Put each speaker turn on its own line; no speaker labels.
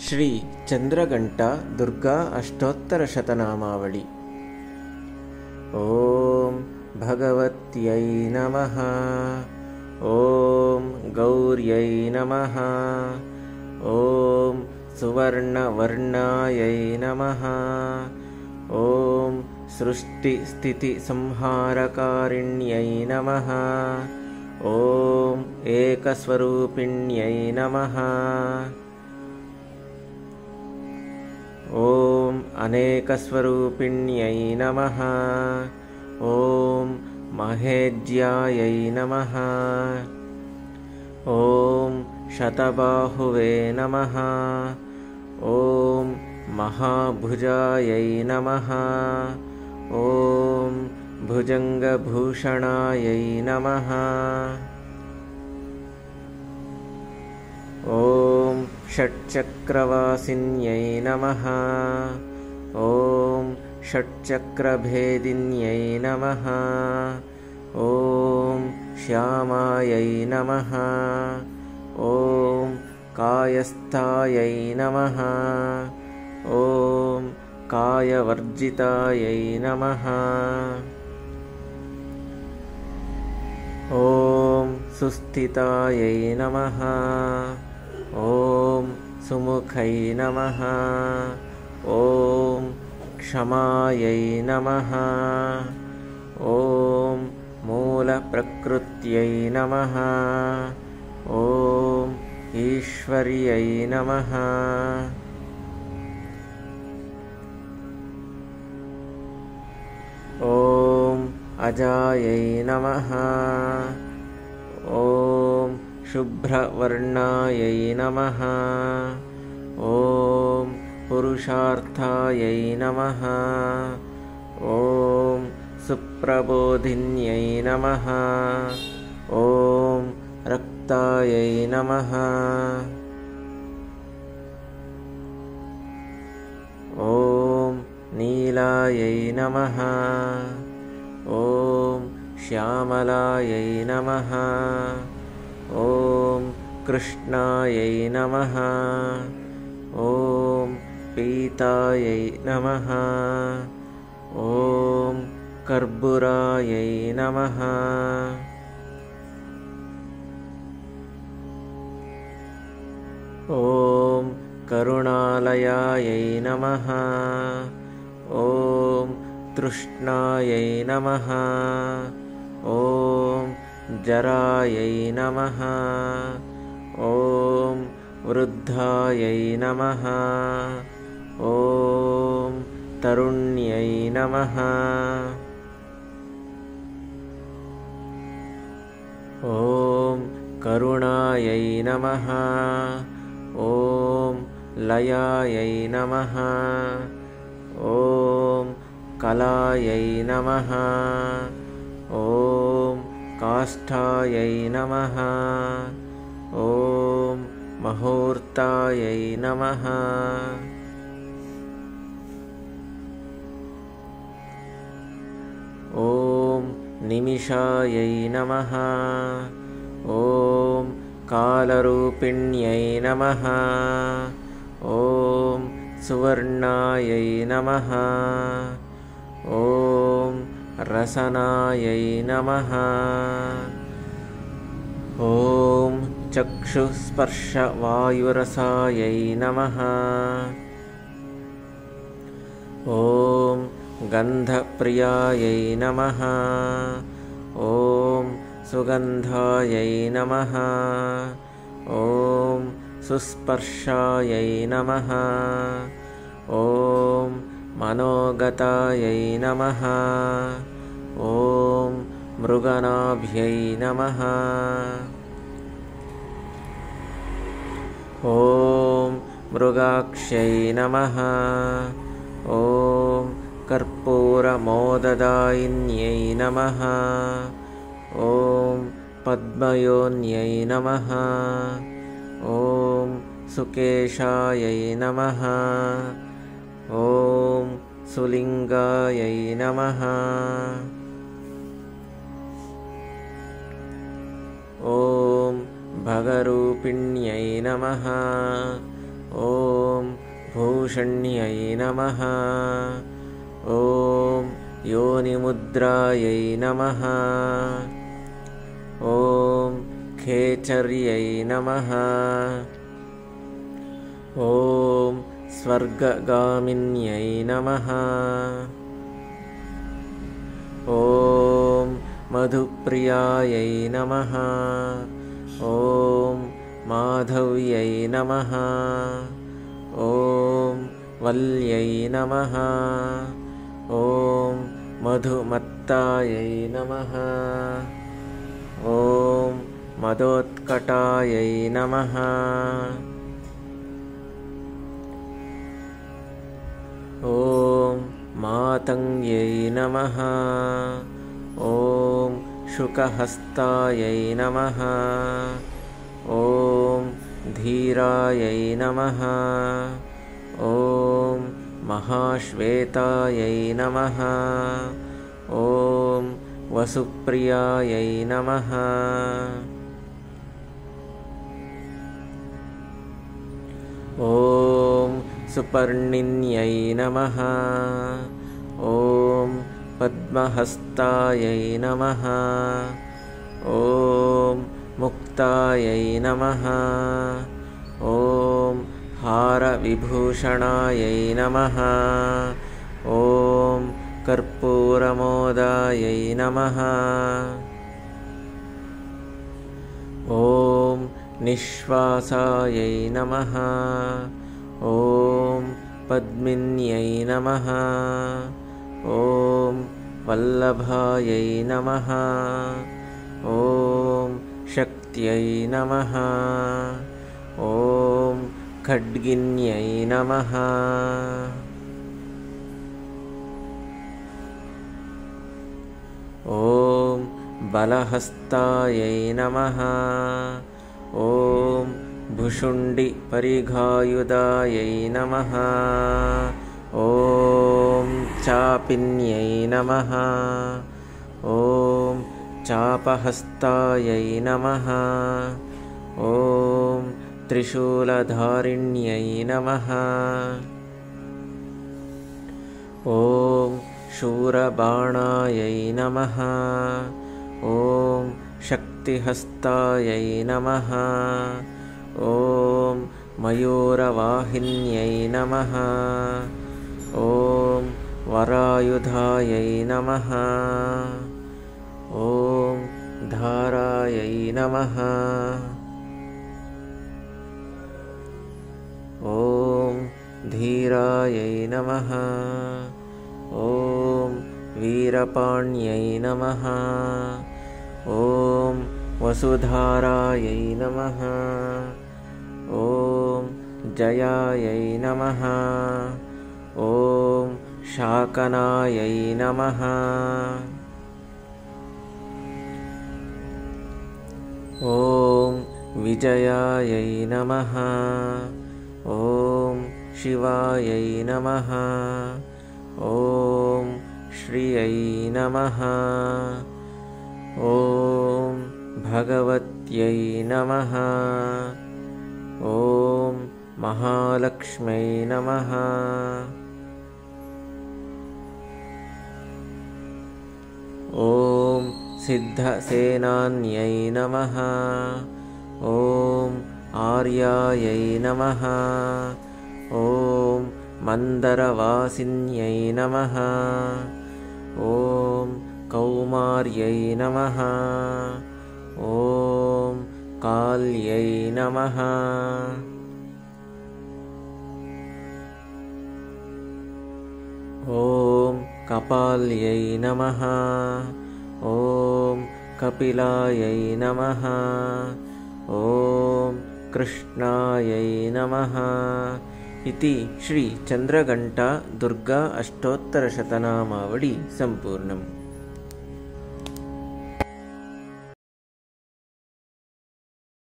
ಶ್ರೀ ಚಂದ್ರಘಂಟಾ ದುರ್ಗಾ ಅಷ್ಟೋತ್ತರಶತನಾಮಾವಳಿ. ಓಂ ಭಗವತ್ಯೈ ನಮಃ. ಓಂ ಗೌರ್ಯೈ ನಮಃ. ಓಂ ಸುವರ್ಣವರ್ಣಾಯೈ ನಮಃ. ಓಂ ಸೃಷ್ಟಿಸ್ಥಿತಿ ಸಂಹಾರಕಾರಿಣ್ಯೈ ನಮಃ. ಓಂ ಏಕಸ್ವರೂಪಿಣ್ಯೈ ನಮಃ. ಓಂ ಅನೇಕಸ್ವರೂಪಿಣ್ಯೈ ನಮಃ. ಓಂ ಮಹೇಜ್ಯಾಯೈ ನಮಃ. ಓಂ ಶತಬಾಹುವೇ ನಮಃ. ಓಂ ಮಹಾಭುಜಾಯೈ ನಮಃ. ಓಂ ಭುಜಂಗಭೂಷಣಾಯೈ ನಮಃ. ಓಂ ಷಟ್ಚಕ್ರವಾಸಿನ್ಯೈ ನಮಃ. ಓಂ ಷಟ್ಚಕ್ರಭೇದಿನ್ಯೈ ನಮಃ. ಓಂ ಶ್ಯಾಮಾಯೈ ನಮಃ. ಓಂ ಕಾಯಸ್ಥಾಯೈ ನಮಃ. ಓಂ ಕಾಯವರ್ಜಿತಾಯೈ ನಮಃ. ಓಂ ಸುಸ್ಥಿತಾಯೈ ನಮಃ. ಓಂ ಸುಮುಖೈ ನಮಃ. ಓಂ ಕ್ಷಮಾಯೈ ನಮಃ. ಓಂ ಮೂಲಪ್ರಕೃತ್ಯೈ ನಮಃ. ಓಂ ಈಶ್ವರ್ಯೈ ನಮಃ. ಓಂ ಅಜಾಯೈ ನಮಃ. ಓಂ ಶುಭ್ರವರ್ಣಾಯೈ ನಮಃ. ಓಂ ಪುರುಷಾರ್ಥಾಯೈ ನಮಃ. ಓಂ ಸುಪ್ರಬೋಧಿನ್ಯೈ ನಮಃ. ಓಂ ರಕ್ತಾಯೈ ನಮಃ. ಓಂ ನೀಲಾಯೈ ನಮಃ. ಓಂ ಶ್ಯಾಮಲಾಯೈ ನಮಃ. ಓಂ ಕೃಷ್ಣಾಯೈ ನಮಃ. ಓಂ ಪೀತಾಯೈ ನಮಃ. ಓಂ ಕರ್ಪೂರಾಯೈ ನಮಃ. ಓಂ ಕರುಣಾಲಯಾಯೈ ನಮಃ. ಓಂ ತೃಷ್ಣಾಯೈ ನಮಃ. ಓಂ ಜರಾಯೈ ನಮಃ. ಓಂ ವೃದ್ಧಾಯೈ ನಮಃ. ಓಂ ತರುಣ್ಯೈ ನಮಃ. ಓಂ ಕರುಣಾಯೈ ನಮಃ. ಓಂ ಲಯಾಯೈ ನಮಃ. ಓಂ ಕಲಾಯೈ ನಮಃ. ಓಂ ಕಾಷ್ಠಾಯೈ ನಮಃ. ಓಂ ಮುಹೂರ್ತಾಯೈ ನಮಃ. ಓಂ ನಿಮಿಷಾಯೈ ನಮಃ. ಓಂ ಕಾಲರೂಪಿಣ್ಯೈ ನಮಃ. ಓಂ ಸುವರ್ಣಾಯೈ ನಮಃ. ಓಂ ರಸನಾಯೈ ನಮಃ. ಓಂ ಚಕ್ಷುಸ್ಪರ್ಶವಾಯುರಸಾಯೈ ನಮಃ. ಓಂ ಗಂಧಪ್ರಿಯಾಯೈ ನಮಃ. ಓಂ ಸುಗಂಧಾಯೈ ನಮಃ. ಓಂ ಸುಸ್ಪರ್ಶಾಯೈ ನಮಃ. ಓಂ ಮನೋಗತಾಯೈ ನಮಃ. ಓಂ ಮೃಗನಾಭ್ಯೈ ನಮಃ. ಓಂ ಮೃಗಾಕ್ಷೈ ನಮಃ. ಓಂ ಕರ್ಪೂರಮೋದದಾಯಿನ್ಯೈ ನಮಃ. ಓಂ ಪದ್ಮಯೋನ್ಯೈ ನಮಃ. ಓಂ ಸುಕೇಶಾಯೈ ನಮಃ. ಓಂ ಸುಲಿಂಗಾಯೈ ನಮಃ. ಓಂ ಭಗರೂಪಿಣ್ಯೈ ನಮಃ. ॐ भूषण्यै नमः। ॐ योनिमुद्रायै नमः। ॐ खेचर्यै नमः। ॐ स्वर्गगामिन्यै नमः। ॐ मधुप्रियायै नमः। ॐ माधव्यै नमः। ॐ वल्यै नमः। ॐ मधुमत्तायै नमः। ॐ मदोत्कटायै नमः। ॐ मातङ्ग्यै नमः। ॐ शुकहस्तायै नमः। ॐ धीरायै नमः। ॐ महाश्वेतायै नमः। ॐ वसुप्रियायै नमः। ॐ सुपर्णिन्यै नमः। ॐ पद्महस्तायै नमः। ॐ मुक्तायै नमः। ॐ हारविभूषणायै नमः। ॐ कर्पूरमोदायै नमः। ॐ निःश्वासायै नमः। ॐ पद्मिन्यै नमः। ॐ वल्लभायै नमः। ॐ शक्त्यै नमः। ॐ खड्गिन्यै नमः। ॐ बलहस्तायै नमः। ॐ भुशुण्डिपरिघायुधायै नमः। ॐ चापिन्यै नमः। ॐ चापहस्तायै नमः। ॐ त्रिशूलधारिण्यै नमः। ॐ शूरबाणायै नमः। ॐ शक्तिहस्तायै नमः। ॐ मयूरवाहिन्यै नमः। ॐ वरायुधायै नमः। ॐ धारायै नमः। ॐ धीरायै नमः। ॐ वीरपाण्यै नमः। ॐ वसुधारायै नमः। ॐ जयायै नमः। ॐ शाकनायै नमः। ॐ विजयायै नमः। ॐ शिवायै नमः। ॐ श्रियै नमः। ॐ भगवत्यै नमः। ॐ महालक्ष्म्यै नमः। ॐ सिद्धसेनान्यै नमः। ॐ आर्यायै नमः। ॐ मन्दरवासिन्यै नमः। ॐ कौमार्यै नमः। ॐ काल्यै नमः। ॐ कपाल्यै नमः। ॐ कपिलायै नमः। ॐ कृष्णायै नमः। इति श्री चन्द्रघण्टा दुर्गा अष्टोत्तरशतनामावली सम्पूर्णम्।